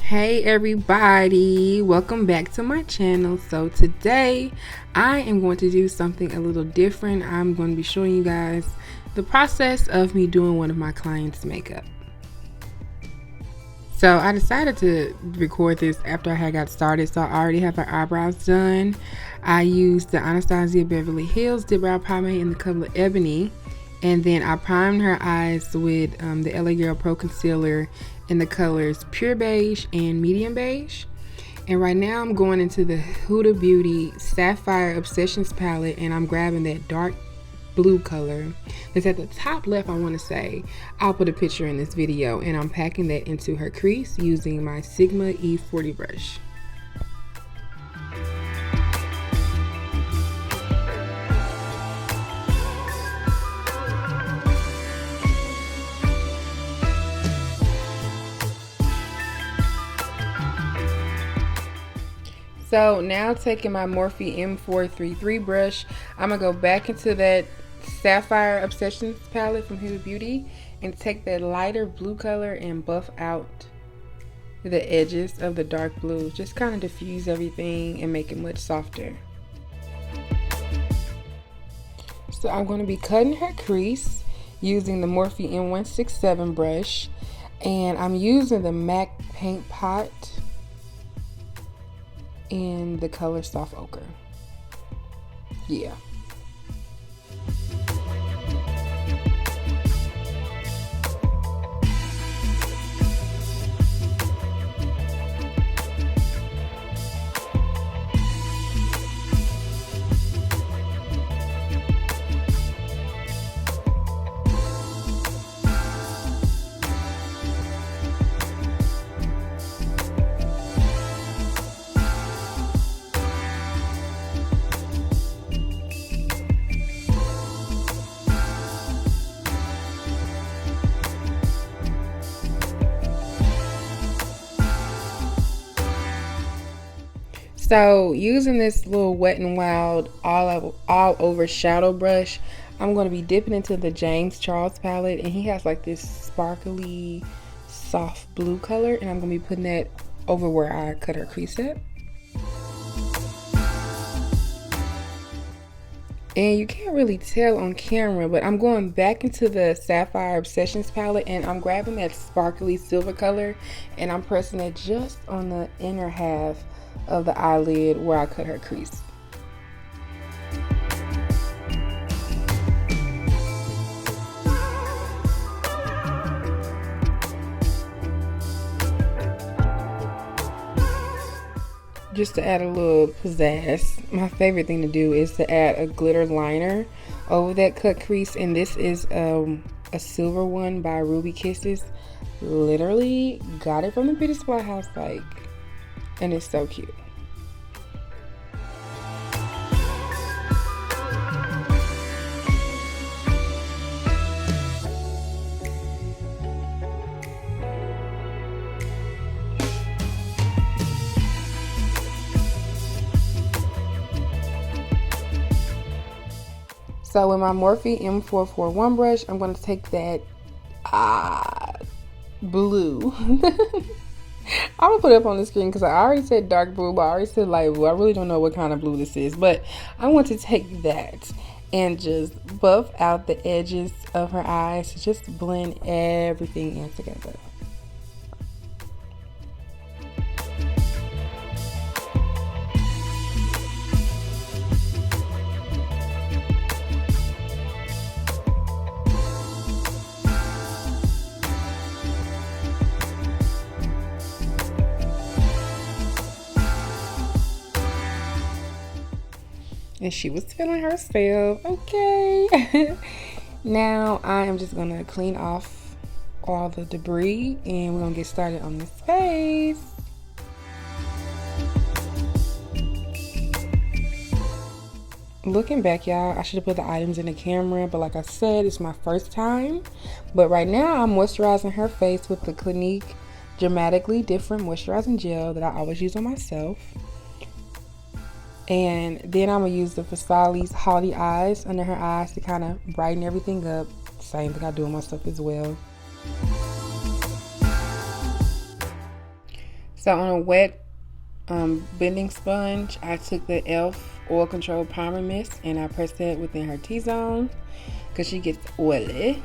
Hey everybody, welcome back to my channel. So today I am going to do something a little different. I'm going to be showing you guys the process of me doing one of my clients' makeup. So I decided to record this after I had got started. So I already have her eyebrows done. I used the Anastasia Beverly Hills Dip Brow Pomade in the color Ebony. And then I primed her eyes with the LA Girl Pro Concealer in the colors Pure Beige and Medium Beige. And right now I'm going into the Huda Beauty Sapphire Obsessions palette, and I'm grabbing that dark blue color that's at the top left. I want to say I'll put a picture in this video, and I'm packing that into her crease using my Sigma E40 brush. So now taking my Morphe M433 brush, I'm going to go back into that Sapphire Obsessions palette from Huda Beauty and take that lighter blue color and buff out the edges of the dark blue. Just kind of diffuse everything and make it much softer. So I'm going to be cutting her crease using the Morphe M167 brush, and I'm using the MAC Paint Pot in the color Soft Ochre. Yeah. So using this little Wet n Wild all over shadow brush, I'm going to be dipping into the James Charles palette, and he has like this sparkly soft blue color, and I'm going to be putting that over where I cut her crease at. And you can't really tell on camera, but I'm going back into the Sapphire Obsessions palette, and I'm grabbing that sparkly silver color, and I'm pressing it just on the inner half of the eyelid where I cut her crease. Just to add a little pizzazz, my favorite thing to do is to add a glitter liner over that cut crease, and this is a silver one by Ruby Kisses. Literally got it from the beauty supply house, like, and it's so cute. So with my Morphe M441 brush, I'm going to take that blue. I'm going to put it up on the screen because I already said dark blue, but I already said light blue. I really don't know what kind of blue this is, but I want to take that and just buff out the edges of her eyes to just blend everything in together. And she was feeling herself. Okay. Now I am just gonna clean off all the debris, and we're gonna get started on this face. Looking back, y'all, I should have put the items in the camera, but like I said, it's my first time. But right now I'm moisturizing her face with the Clinique Dramatically Different Moisturizing Gel that I always use on myself. And then I'm going to use the Versailles Haughty Eyes under her eyes to kind of brighten everything up. Same thing I do on myself as well. So on a wet blending sponge, I took the e.l.f. Oil Control Primer Mist and I pressed that within her T-zone because she gets oily.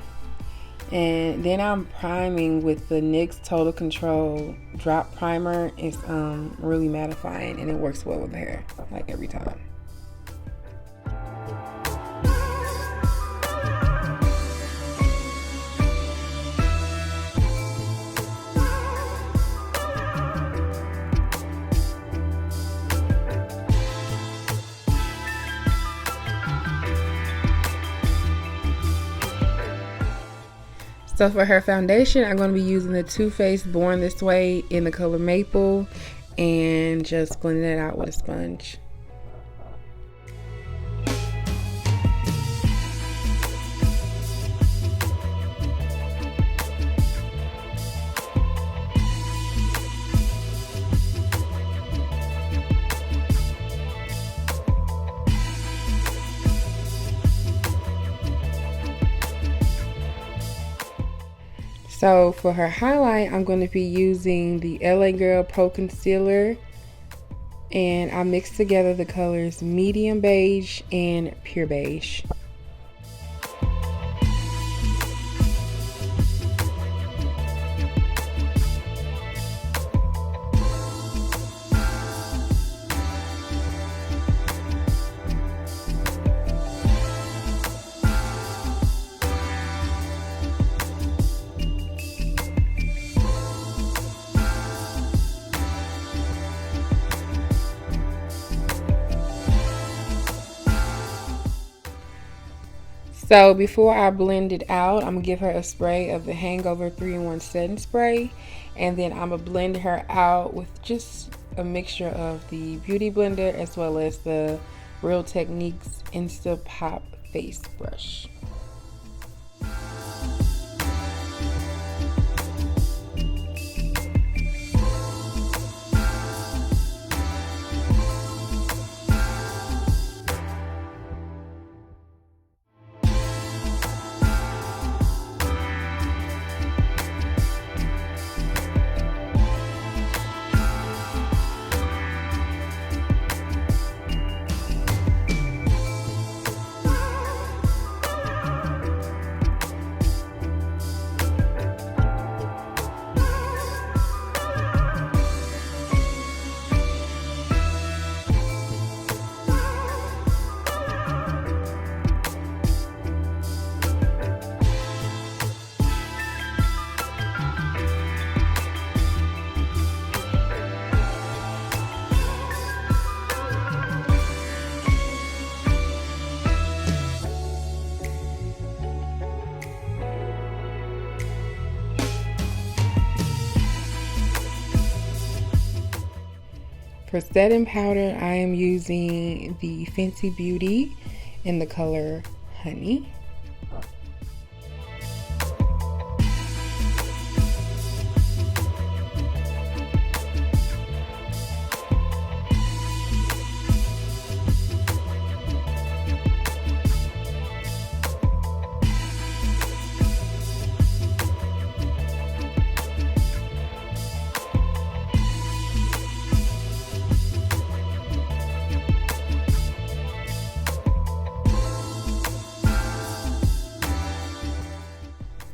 And then I'm priming with the NYX Total Control Drop Primer. It's really mattifying and it works well with the hair, like every time. So for her foundation, I'm going to be using the Too Faced Born This Way in the color Maple and just blending it out with a sponge. So for her highlight, I'm going to be using the LA Girl Pro Concealer, and I mixed together the colors Medium Beige and Pure Beige. So before I blend it out, I'm gonna give her a spray of the Hangover 3-in-1 setting spray, and then I'm gonna blend her out with just a mixture of the Beauty Blender as well as the Real Techniques Insta Pop Face Brush. For setting powder, I am using the Fenty Beauty in the color Honey.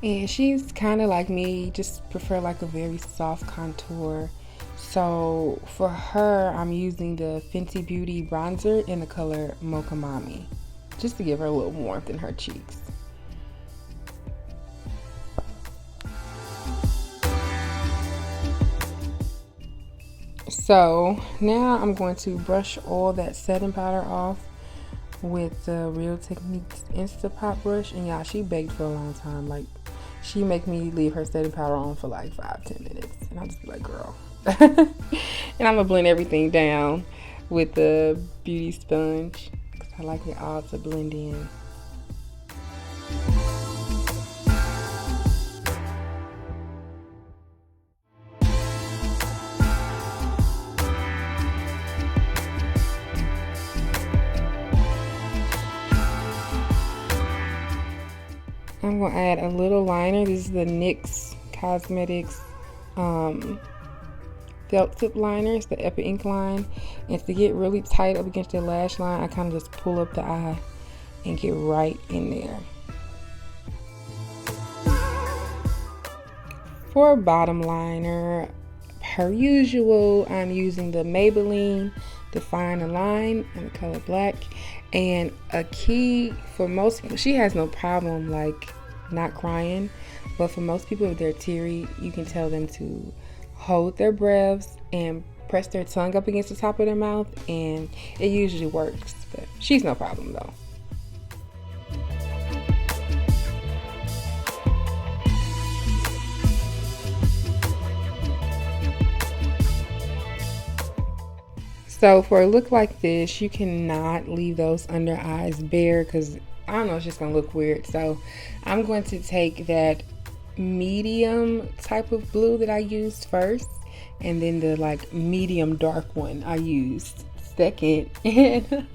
And she's kind of like me, just prefer like a very soft contour. So for her, I'm using the Fenty Beauty bronzer in the color Mocha Mami, just to give her a little warmth in her cheeks. So now I'm going to brush all that setting powder off with the Real Techniques Insta Pop brush. And y'all, she baked for a long time. Like, she make me leave her setting powder on for like 5-10 minutes, and I'll just be like, girl. And I'm gonna blend everything down with the beauty sponge because I like it all to blend in. I'm going to add a little liner. This is the NYX Cosmetics felt tip liners, the Epic Ink line. And to get really tight up against the lash line, I kind of just pull up the eye and get right in there. For a bottom liner, per usual, I'm using the Maybelline Define a Line in the color black. And a key for most people, she has no problem like not crying, but for most people, if they're teary, you can tell them to hold their breaths and press their tongue up against the top of their mouth, and it usually works. But she's no problem though. So for a look like this, you cannot leave those under eyes bare because I don't know, it's just gonna look weird. So I'm going to take that medium type of blue that I used first, and then the like medium dark one I used second, and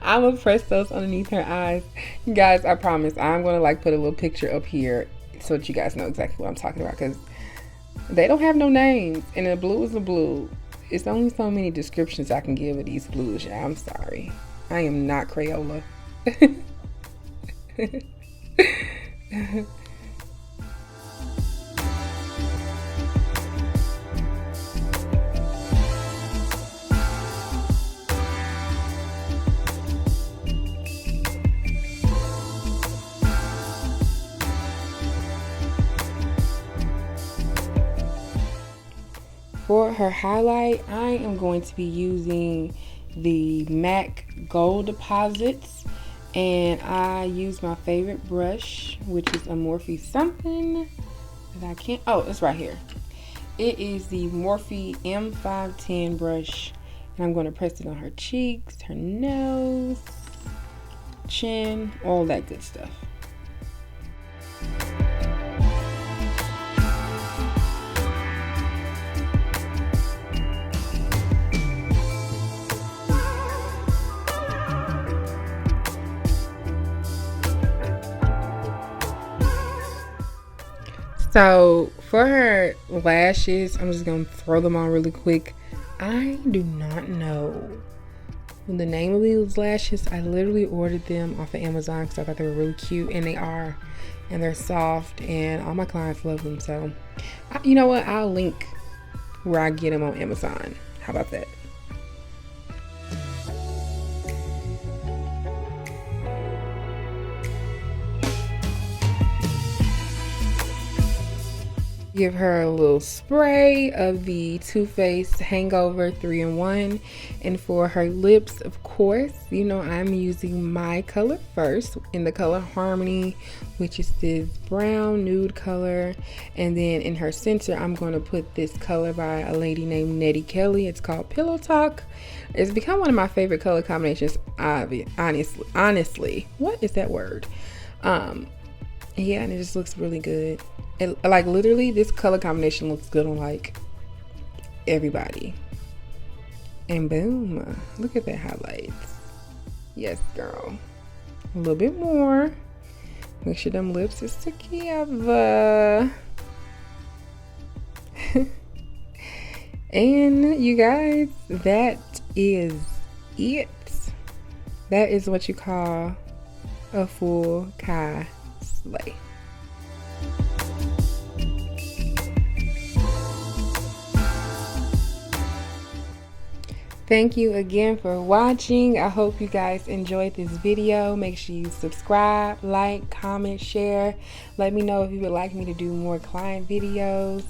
I'm gonna press those underneath her eyes. Guys, I promise I'm gonna like put a little picture up here so that you guys know exactly what I'm talking about, because they don't have no names, and the blue is a blue. It's only so many descriptions I can give of these blues. Yeah, I'm sorry. I am not Crayola. For her highlight, I am going to be using the MAC Gold Deposits, and I use my favorite brush, which is a Morphe something that I can't, oh, it's right here. It is the Morphe M510 brush, and I'm going to press it on her cheeks, her nose, chin, all that good stuff. So for her lashes, I'm just gonna throw them on really quick. I do not know the name of these lashes. I literally ordered them off of Amazon because I thought they were really cute, and they are, and they're soft, and all my clients love them. So you know what, I'll link where I get them on Amazon. How about that? Give her a little spray of the Too Faced Hangover 3-in-1. And for her lips, of course, you know I'm using my color first in the color Harmony, which is this brown nude color. And then in her center, I'm going to put this color by a lady named Nettie Kelly. It's called Pillow Talk. It's become one of my favorite color combinations, honestly. What is that word? Yeah, and it just looks really good. And like literally this color combination looks good on like everybody. And boom, look at that highlights. Yes, girl. A little bit more. Make sure them lips is together. And you guys, that is it. That is what you call a full Kai slay. Thank you again for watching. I hope you guys enjoyed this video. Make sure you subscribe, like, comment, share. Let me know if you would like me to do more client videos.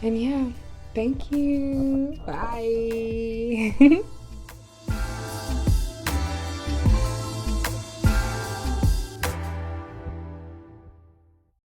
And yeah, thank you. Bye.